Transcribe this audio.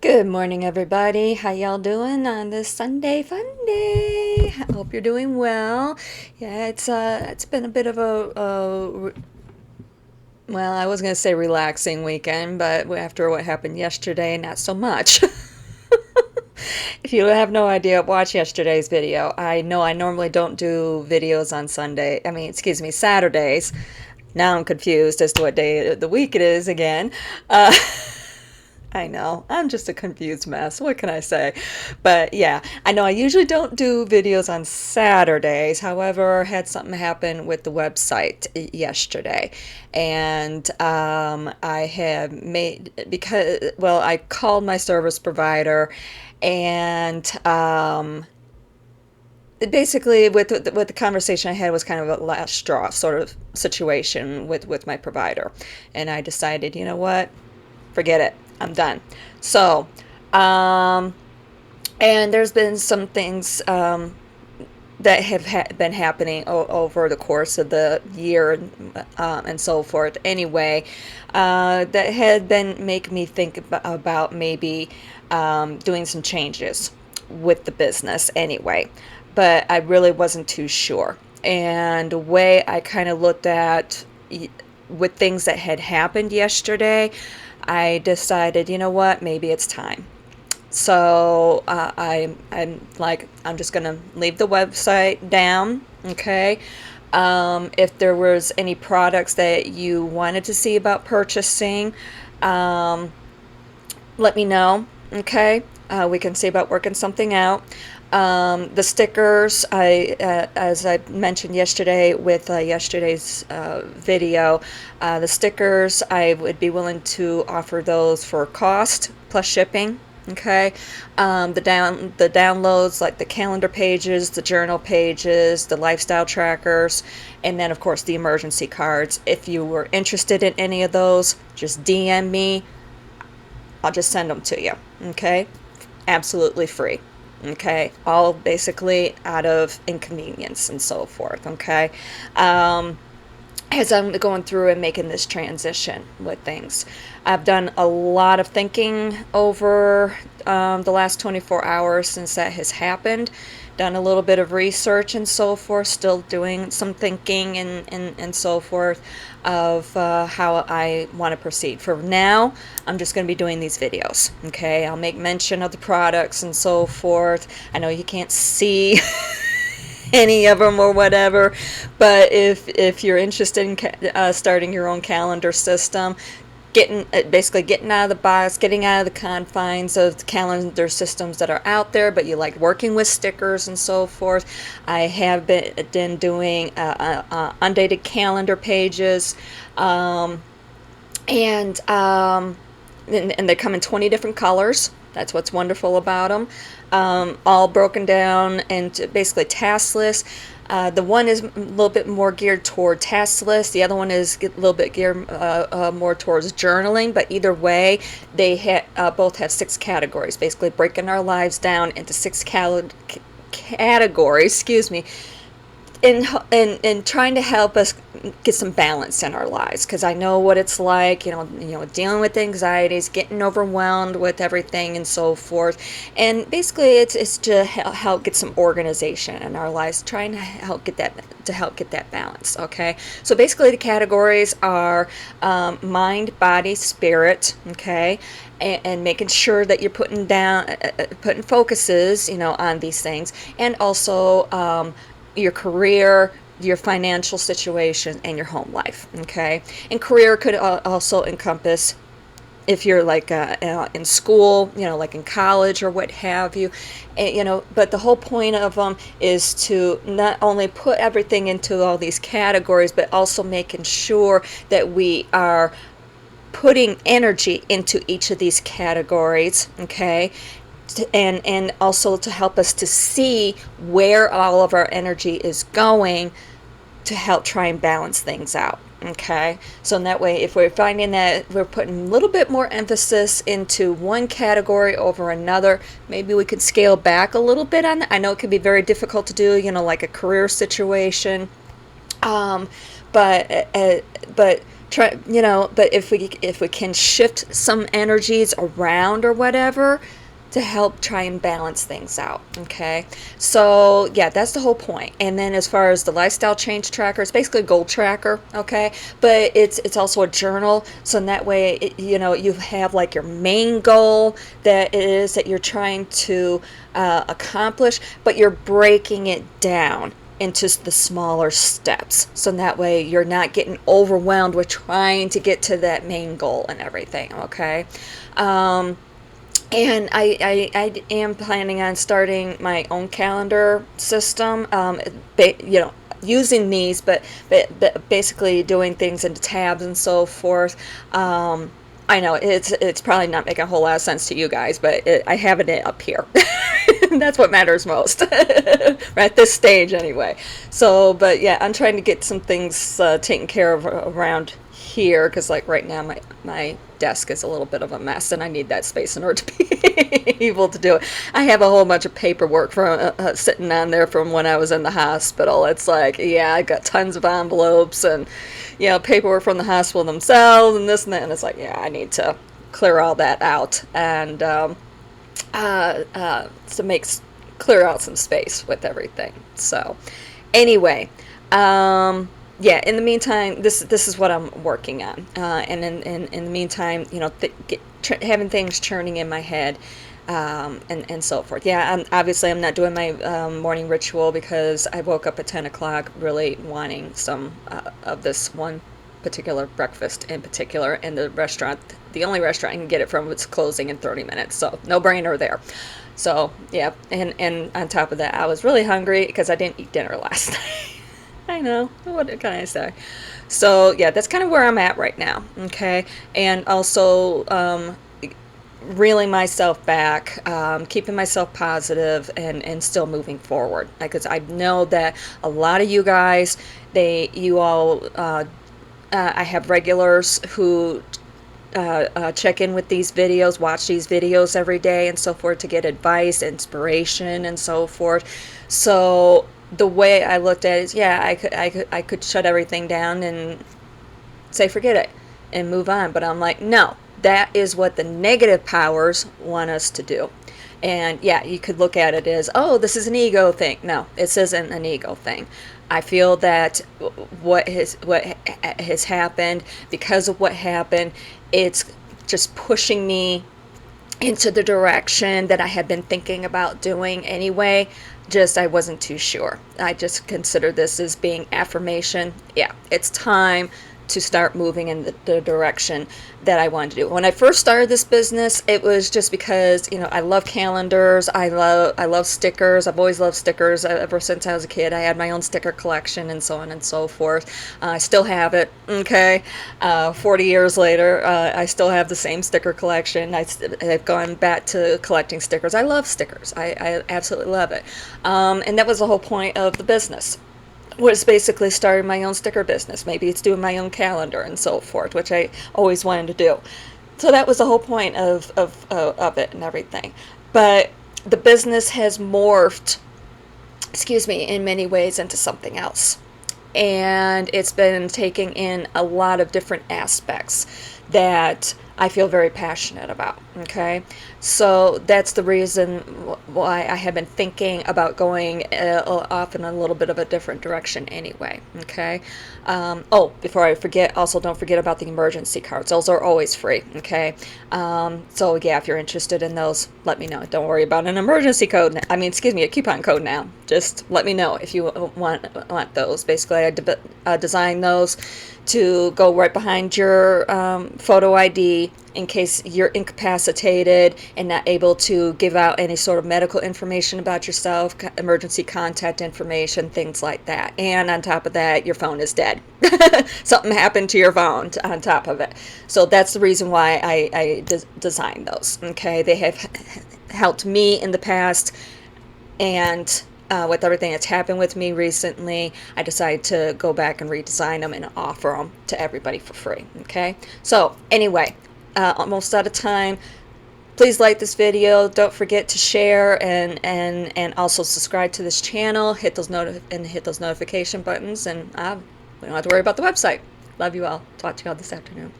Good morning, everybody. How y'all doing on this Sunday fun day? I hope you're doing well. Yeah, it's been a bit of well, I was gonna say relaxing weekend, but after what happened yesterday, not so much. If you have no idea, watch yesterday's video. I know I normally don't do videos on Sunday. Excuse me, Saturdays. Now I'm confused as to what day of the week it is again. Uh, I know. I'm just a confused mess. What can I say? But yeah, I know I usually don't do videos on Saturdays. However, I had something happen with the website yesterday. And I have made, well, I called my service provider and basically with the conversation I had was kind of a last straw sort of situation with my provider. And I decided, you know what? Forget it. I'm done. So, um, and there's been some things that have been happening over the course of the year and so forth. Anyway, that had been making me think about maybe doing some changes with the business anyway. But I really wasn't too sure. And the way I kind of looked at with things that had happened yesterday, I decided, you know what, maybe it's time. So I'm like, I'm just gonna leave the website down, okay? If there was any products that you wanted to see about purchasing, um, let me know, okay? We can see about working something out. The stickers, as I mentioned yesterday with yesterday's video, the stickers, I would be willing to offer those for cost plus shipping. Okay, the downloads like the calendar pages, the journal pages, the lifestyle trackers, and then of course the emergency cards. If you were interested in any of those, just DM me. I'll just send them to you. Okay, absolutely free. Okay, all basically out of inconvenience and so forth. Okay, um, as I'm going through and making this transition with things, I've done a lot of thinking over the last 24 hours since that has happened. Done a little bit of research and so forth, still doing some thinking and so forth of how I want to proceed. For now, I'm just going to be doing these videos. Okay, I'll make mention of the products and so forth. I know you can't see any of them or whatever, but if you're interested in starting your own calendar system, basically getting out of the box, getting out of the confines of the calendar systems that are out there, but you like working with stickers and so forth. I have been doing undated calendar pages, um, and um, and they come in 20 different colors. That's what's wonderful about them. All broken down into basically task lists. The one is a little bit more geared toward task lists. The other one is a little bit geared more towards journaling. But either way, they both have 6 categories, basically breaking our lives down into 6 categories. Excuse me, in trying to help us get some balance in our lives, because I know what it's like, dealing with anxieties, getting overwhelmed with everything and so forth. And basically it's to help get some organization in our lives, trying to help get that balance. Okay, so basically the categories are mind, body, spirit. Okay, and making sure that you're putting focuses on these things, and also your career, your financial situation, and your home life. Okay, and career could also encompass if you're like in school, like in college or what have you. But the whole point of them is to not only put everything into all these categories, but also making sure that we are putting energy into each of these categories. Okay, and also to help us to see where all of our energy is going, to help try and balance things out. Okay, so in that way, if we're finding that we're putting a little bit more emphasis into one category over another, maybe we could scale back a little bit on that. I know it can be very difficult to do, like a career situation, um, but try, but if we can shift some energies around or whatever to help try and balance things out. Okay, so yeah, that's the whole point. And then as far as the lifestyle change tracker, it's basically a goal tracker. Okay, but it's also a journal, so in that way you have like your main goal that it is that you're trying to accomplish, but you're breaking it down into the smaller steps, so that way you're not getting overwhelmed with trying to get to that main goal and everything. Okay, and I am planning on starting my own calendar system, using these, but basically doing things into tabs and so forth. I know it's probably not making a whole lot of sense to you guys, but I have it up here. That's what matters most at this stage anyway. So, but yeah, I'm trying to get some things taken care of around here, because like right now my desk is a little bit of a mess and I need that space in order to be able to do it. I have a whole bunch of paperwork from sitting on there from when I was in the hospital. It's like, yeah, I got tons of envelopes and paperwork from the hospital themselves and this and that, and it's like, yeah, I need to clear all that out and to clear out some space with everything. So anyway, yeah, in the meantime, this is what I'm working on, and in the meantime, having things churning in my head, and so forth. Yeah, I'm not doing my morning ritual because I woke up at 10 o'clock really wanting some of this one particular breakfast in particular, and the only restaurant I can get it from was closing in 30 minutes, so no brainer there. So yeah, and on top of that, I was really hungry because I didn't eat dinner last night. I know, what can I say? So yeah, that's kind of where I'm at right now. Okay, and also reeling myself back, keeping myself positive, and still moving forward, because I know that a lot of you guys, you all, I have regulars who check in with these videos, watch these videos every day and so forth to get advice, inspiration, and so forth. So the way I looked at it is, yeah, I could shut everything down and say forget it and move on. But I'm like, no, that is what the negative powers want us to do. And yeah, you could look at it as, oh, this is an ego thing. No, this isn't an ego thing. I feel that what has happened, because of what happened, it's just pushing me into the direction that I had been thinking about doing anyway. Just I wasn't too sure. I just consider this as being affirmation. Yeah, it's time to start moving in the direction that I wanted to do. When I first started this business, it was just because, I love calendars. I love stickers. I've always loved stickers ever since I was a kid. I had my own sticker collection and so on and so forth. I still have it. Okay, 40 years later, I still have the same sticker collection. I've gone back to collecting stickers. I love stickers. I absolutely love it. And that was the whole point of the business, was basically starting my own sticker business. Maybe it's doing my own calendar and so forth, which I always wanted to do. So that was the whole point of it and everything. But the business has morphed, in many ways into something else. And it's been taking in a lot of different aspects that I feel very passionate about. Okay, so that's the reason why I have been thinking about going off in a little bit of a different direction anyway. Okay, before I forget, also don't forget about the emergency cards. Those are always free. Okay, so yeah, if you're interested in those, let me know. Don't worry about an emergency code. A coupon code now. Just let me know if you want those. Basically, I designed those to go right behind your photo ID in case you're incapacitated and not able to give out any sort of medical information about yourself, emergency contact information, things like that. And on top of that, your phone is dead. Something happened to your phone on top of it. So that's the reason why I designed those. Okay, they have helped me in the past, and with everything that's happened with me recently, I decided to go back and redesign them and offer them to everybody for free. Okay, so anyway, almost out of time. Please like this video. Don't forget to share and also subscribe to this channel. Hit those notification buttons, and we don't have to worry about the website. Love you all. Talk to you all this afternoon.